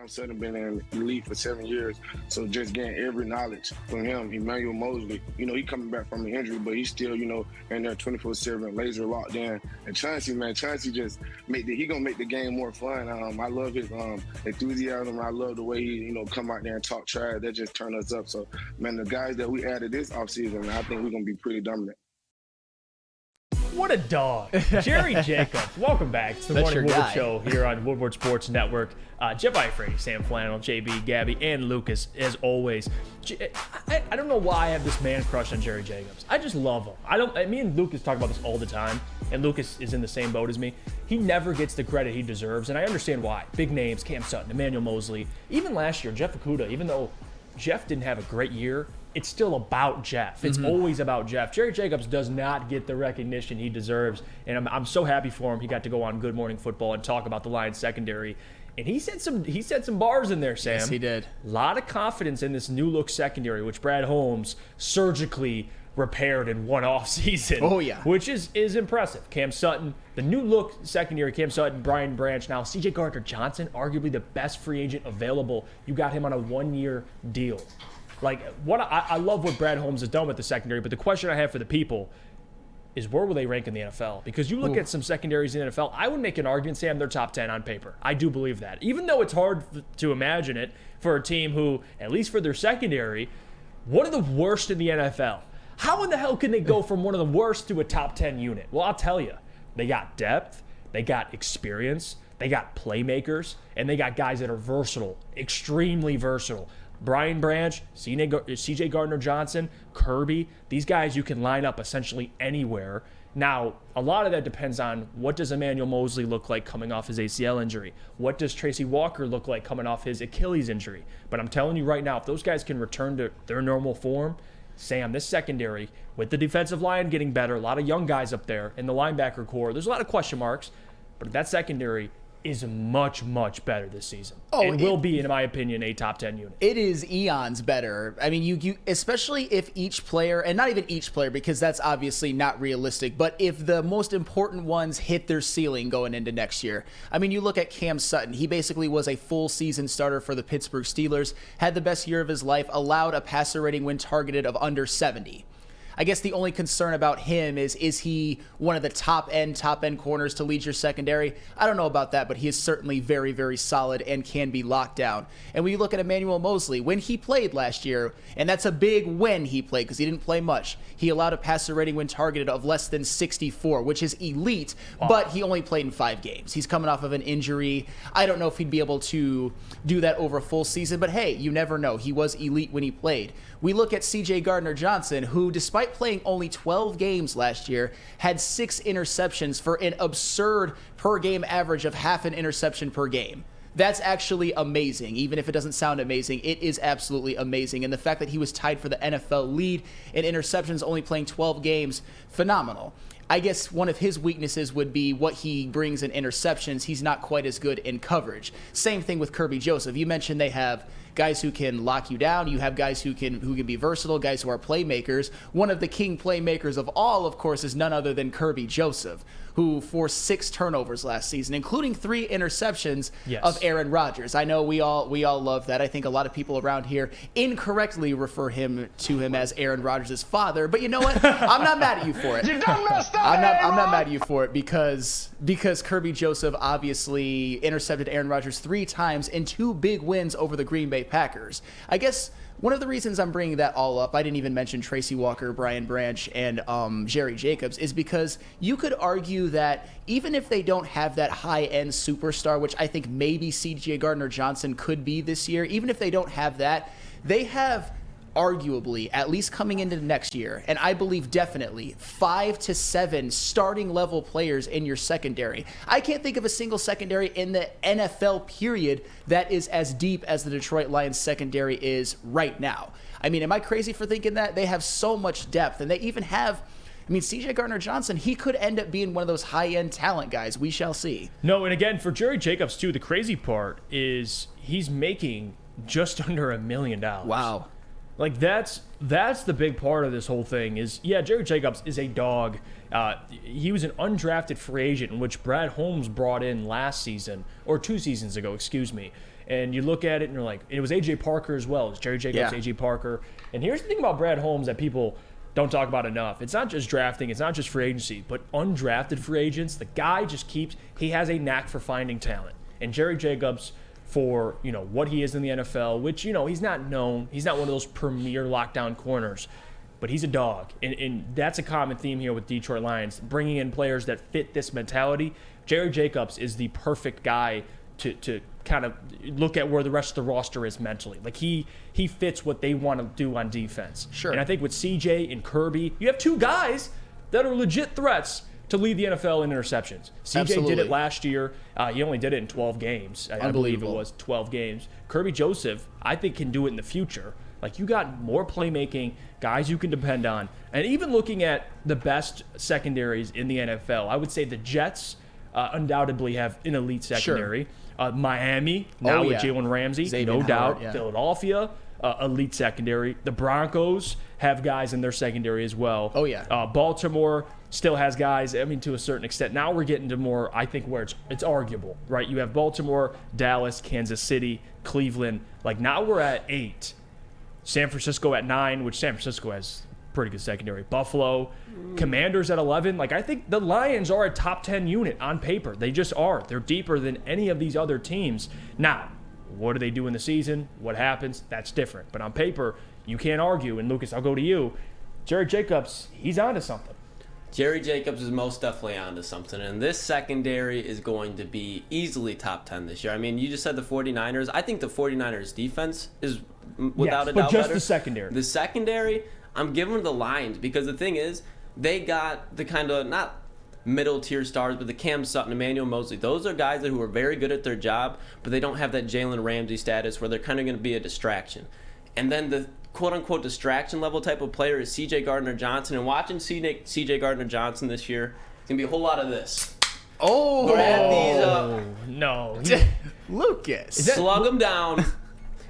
Cam Sutton been in the league for 7 years, so just getting every knowledge from him. Emmanuel Mosley, he coming back from an injury, but he's still, in there 24/7, laser locked in. And Chauncey just he gonna make the game more fun. I love his enthusiasm. I love the way he, come out there and talk trash. That just turned us up. So, man, the guys that we added this offseason, I think we're gonna be pretty dominant. What a dog. Jerry Jacobs, welcome back to the Morning Woodward Show here on Woodward Sports Network. Jeff Eifredi, Sam Flannel, JB, Gabby, and Lucas, as always. I don't know why I have this man crush on Jerry Jacobs. I just love him. Me and Lucas talk about this all the time, and Lucas is in the same boat as me. He never gets the credit he deserves, and I understand why. Big names, Cam Sutton, Emmanuel Mosley. Even last year, Jeff Okudah, even though Jeff didn't have a great year, it's still about Jeff. It's always about Jeff. Jerry Jacobs does not get the recognition he deserves, and I'm so happy for him. He got to go on Good Morning Football and talk about the Lions secondary, and he said some bars in there, Sam. Yes, he did. A lot of confidence in this new look secondary, which Brad Holmes surgically repaired in one off season. Oh yeah, which is impressive. Cam Sutton, the new look secondary. Cam Sutton, Brian Branch, now C.J. Gardner-Johnson, arguably the best free agent available. You got him on a 1-year deal. I love what Brad Holmes has done with the secondary, but the question I have for the people is where will they rank in the NFL? Because you look at some secondaries in the NFL, I would make an argument, Sam, they're top 10 on paper. I do believe that. Even though it's hard to imagine it for a team who, at least for their secondary, one of the worst in the NFL. How in the hell can they go from one of the worst to a top 10 unit? Well, I'll tell you. They got depth, they got experience, they got playmakers, and they got guys that are versatile, extremely versatile. Brian Branch, C.J. Gardner-Johnson, Kirby, these guys you can line up essentially anywhere. Now, a lot of that depends on what does Emmanuel Mosley look like coming off his ACL injury? What does Tracy Walker look like coming off his Achilles injury? But I'm telling you right now, if those guys can return to their normal form, Sam, this secondary, with the defensive line getting better, a lot of young guys up there, and the linebacker core, there's a lot of question marks, but that secondary is much, much better this season. And will be, in my opinion, a top 10 unit. It is eons better. I mean, you especially if each player, and not even each player because that's obviously not realistic, but if the most important ones hit their ceiling going into next year. I mean, you look at Cam Sutton. He basically was a full season starter for the Pittsburgh Steelers, had the best year of his life, allowed a passer rating when targeted of under 70. I guess the only concern about him is he one of the top end corners to lead your secondary? I don't know about that, but he is certainly very, very solid and can be locked down. And when you look at Emmanuel Mosley, when he played last year, and that's a big when he played because he didn't play much, he allowed a passer rating when targeted of less than 64, which is elite, but he only played in 5 games. He's coming off of an injury. I don't know if he'd be able to do that over a full season, but hey, you never know. He was elite when he played. We look at C.J. Gardner-Johnson, who, despite playing only 12 games last year, had 6 interceptions for an absurd per-game average of half an interception per game. That's actually amazing. Even if it doesn't sound amazing, it is absolutely amazing. And the fact that he was tied for the NFL lead in interceptions, only playing 12 games, phenomenal. I guess one of his weaknesses would be what he brings in interceptions. He's not quite as good in coverage. Same thing with Kirby Joseph. You mentioned they have guys who can lock you down. You have guys who can be versatile, guys who are playmakers. One of the king playmakers of all, of course, is none other than Kirby Joseph, who forced 6 turnovers last season, including 3 interceptions of Aaron Rodgers. I know we all love that. I think a lot of people around here incorrectly refer to him as Aaron Rodgers' father. But you know what? I'm not mad at you for it. You done messed up, I'm not mad at you for it because Kirby Joseph obviously intercepted Aaron Rodgers 3 times in 2 big wins over the Green Bay Packers. I guess one of the reasons I'm bringing that all up, I didn't even mention Tracy Walker, Brian Branch, and Jerry Jacobs, is because you could argue that even if they don't have that high-end superstar, which I think maybe C.J. Gardner-Johnson could be this year, even if they don't have that, they have arguably, at least coming into next year, and I believe definitely 5 to 7 starting level players in your secondary. I can't think of a single secondary in the NFL period that is as deep as the Detroit Lions secondary is right now. I mean, am I crazy for thinking that? They have so much depth, and they even have, I mean, C.J. Gardner-Johnson, he could end up being one of those high-end talent guys. We shall see. No, and again, for Jerry Jacobs, too, the crazy part is he's making just under $1 million. Wow. Like, that's the big part of this whole thing is, yeah, Jerry Jacobs is a dog. He was an undrafted free agent in which Brad Holmes brought in last season, or 2 seasons ago, excuse me. And you look at it and you're like, it was A.J. Parker as well. It's Jerry Jacobs, Yeah. A.J. Parker. And here's the thing about Brad Holmes that people don't talk about enough. It's not just drafting. It's not just free agency. But undrafted free agents, the guy just he has a knack for finding talent. And Jerry Jacobs, for what he is in the NFL, which he's not known. He's not one of those premier lockdown corners. But he's a dog. And that's a common theme here with Detroit Lions, bringing in players that fit this mentality. Jerry Jacobs is the perfect guy to kind of look at where the rest of the roster is mentally. Like he fits what they want to do on defense. Sure. And I think with CJ and Kirby, you have two guys that are legit threats to lead the NFL in interceptions. CJ Absolutely. did it last year. He only did it in 12 games. I believe it was 12 games. Kirby Joseph, I think, can do it in the future. Like, you got more playmaking, guys you can depend on. And even looking at the best secondaries in the NFL, I would say the Jets undoubtedly have an elite secondary. Sure. Miami, now with Jalen Ramsey, Xavier no Howard, doubt. yeah. Philadelphia, elite secondary. The Broncos have guys in their secondary as well. Oh, yeah. Baltimore still has guys, I mean, to a certain extent. Now we're getting to more, I think, where it's arguable, right? You have Baltimore, Dallas, Kansas City, Cleveland. Like, now we're at 8. San Francisco at 9, which San Francisco has pretty good secondary. Buffalo, Commanders at 11. Like, I think the Lions are a top 10 unit on paper. They just are. They're deeper than any of these other teams. Now, what do they do in the season? What happens? That's different. But on paper, you can't argue. And Lucas, I'll go to you. Jerry Jacobs, he's onto something. Jerry Jacobs is most definitely onto something, and this secondary is going to be easily top 10 this year. I mean, you just said the 49ers. I think the 49ers defense is without a doubt but just better. the secondary. The secondary, I'm giving the Lions because the thing is, they got the kind of, not middle-tier stars, but the Cam Sutton, Emmanuel Mosley. Those are guys who are very good at their job, but they don't have that Jalen Ramsey status where they're kind of going to be a distraction. And then the quote-unquote distraction level type of player is C.J. Gardner-Johnson. And watching C.J. Gardner-Johnson this year, it's going to be a whole lot of this. Oh, Grab these up. No. Lucas. Slug them down.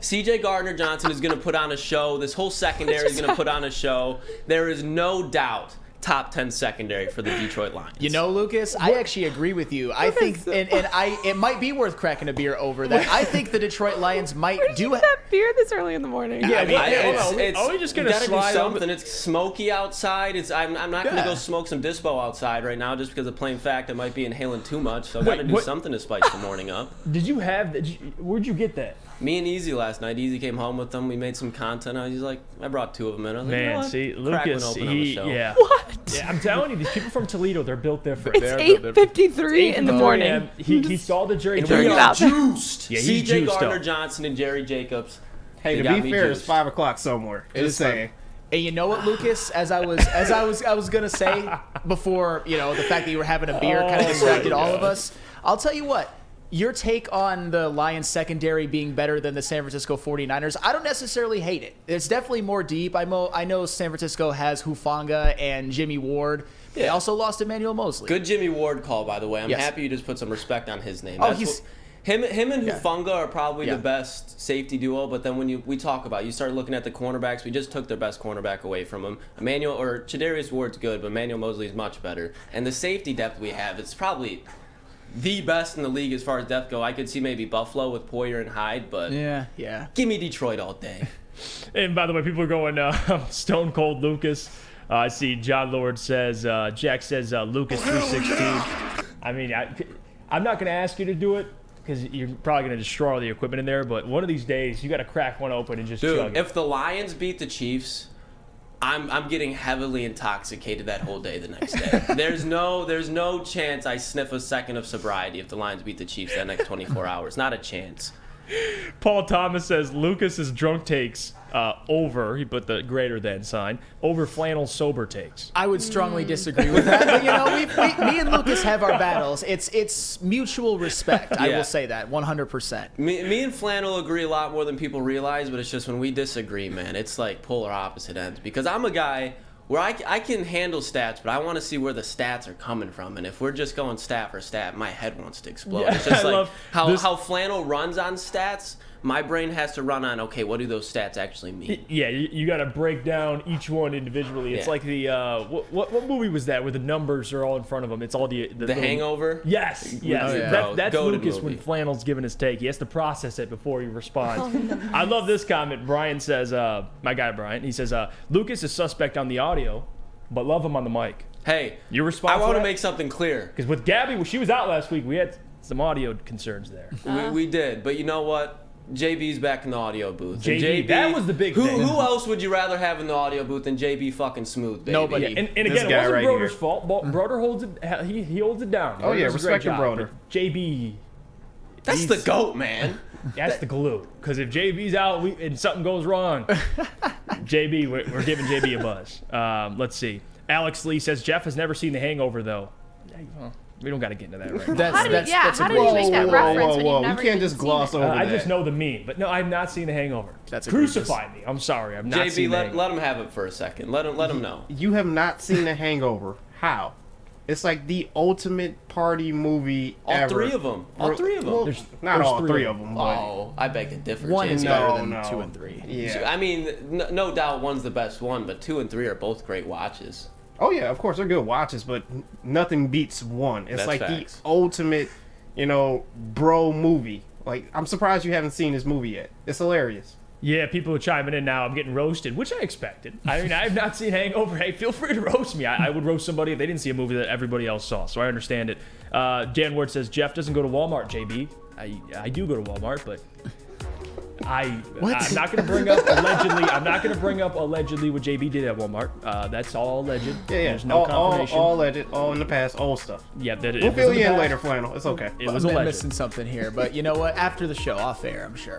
C.J. Gardner-Johnson is going to put on a show. This whole secondary is going to put on a show. There is no doubt top 10 secondary for the Detroit Lions. Lucas, I actually agree with you. I think, it might be worth cracking a beer over that. I think the Detroit Lions might do that beer this early in the morning. Yeah, I mean, it's are we just gonna gotta slide do something? It's smoky outside. I'm not gonna go smoke some dispo outside right now just because of plain fact I might be inhaling too much. So I gotta do something to spice the morning up. Did you have? Where'd you get that? Me and Easy last night. Easy came home with them. We made some content. I was like, I brought 2 of them in. I was like, Man, you know what? see, Crack one Lucas, open on the show. yeah. What? Yeah, I'm telling you, these people from Toledo, they're built different. It's 8:53 in the morning. He saw the Jerry enjoying Jacobs. it out. Juiced. Yeah, he's C.J. juiced up. Gardner-Johnson and Jerry Jacobs. Hey, They to got be me fair, it's juiced. 5 o'clock somewhere. Just saying. And you know what, Lucas? As I was gonna say before, the fact that you were having a beer kind of distracted all of us. I'll tell you what. Your take on the Lions secondary being better than the San Francisco 49ers, I don't necessarily hate it. It's definitely more deep. I know San Francisco has Hufanga and Jimmy Ward. They also lost Emmanuel Mosley. Good Jimmy Ward call, by the way. I'm Yes. happy you just put some respect on his name. Oh, That's he's- him and Hufanga are probably Yeah. the best safety duo, but then when we talk about it, you start looking at the cornerbacks, we just took their best cornerback away from him. Chadarius Ward's good, but Emmanuel Mosley is much better. And the safety depth we have, it's probably the best in the league as far as depth go. I could see maybe Buffalo with Poyer and Hyde, but Yeah. give me Detroit all day. And by the way, people are going Stone Cold Lucas. I see John Lord says, Jack says Lucas 316. I mean, I'm not going to ask you to do it because you're probably going to destroy all the equipment in there. But one of these days, you got to crack one open and just chug Dude, it. if the Lions beat the Chiefs, I'm getting heavily intoxicated that whole day the next day. There's no chance I sniff a second of sobriety if the Lions beat the Chiefs that next 24 hours. Not a chance. Paul Thomas says Lucas's drunk takes over. He put the greater than sign over flannel sober takes. I would strongly disagree with that. But me and Lucas have our battles. It's mutual respect. I Yeah. will say that 100%. Me and Flannel agree a lot more than people realize, but it's just when we disagree, man, it's like polar opposite ends. Because I'm a guy where I can handle stats, but I want to see where the stats are coming from. And if we're just going stat for stat, my head wants to explode. Yeah, It's just I like love how this- Flannel runs on stats, my brain has to run on, okay, what do those stats actually mean? Yeah, you got to break down each one individually. It's Yeah. like the what movie was that where the numbers are all in front of him? It's all the The Hangover? Yes. Oh, yeah. That's Goated Lucas movie. when Flannel's giving his take. He has to process it before he responds. I love this comment. Brian says, my guy Brian, he says, Lucas is suspect on the audio, but love him on the mic. Hey, Your response I to want to that? make something clear. Because with Gabby, when she was out last week, we had some audio concerns there. We did, but you know what? JB's back in the audio booth. And JB, that was the big who, thing. Who else would you rather have in the audio booth than JB fucking Smooth, baby? Nobody. And This again, it guy wasn't right Broder's here. fault. Broder holds it. He holds it down. Oh, yeah, Broder does a great respect him, job, Broder. but JB, That's the GOAT, man. that's the glue. Because if JB's out and something goes wrong, JB, we're giving JB a buzz. Let's see. Alex Lee says Jeff has never seen The Hangover though. Yeah, well, we don't got to get into that right now. That's How did, that's yeah, that's a how did great you make that reference when you've You never can't even just seen gloss it? over that. I just know the meme, but no, I've not seen The Hangover. That's egregious. Crucify me. I'm sorry, I've not JB, seen The let Hangover. him have it for a second. Let him know. You have not seen The Hangover. How? It's like the ultimate party movie All ever. three of them. All three of them. Well, not there's all three three of of them, but Oh, I beg to differ. One is JB. better No, than no. 2 and 3. yeah. I mean, no doubt one's the best one, but 2 and 3 are both great watches. Oh yeah, of course they're good watches, but nothing beats one. It's That's like facts. the ultimate, bro movie. Like I'm surprised you haven't seen this movie yet. It's hilarious. Yeah, people are chiming in now. I'm getting roasted, which I expected. I mean, I have not seen Hangover. Hey, feel free to roast me. I would roast somebody if they didn't see a movie that everybody else saw, so I understand it. Jan Ward says, Jeff doesn't go to Walmart, JB. I do go to Walmart, but I'm not going to bring up allegedly. I'm not going to bring up allegedly what JB did at Walmart. That's all alleged. Yeah, yeah. There's no confirmation. all legend, all in the past, old stuff. Yeah, that We'll fill you in later, Flannel. It's okay. It was I'm alleged. missing something here, but you know what? After the show, off air, I'm sure.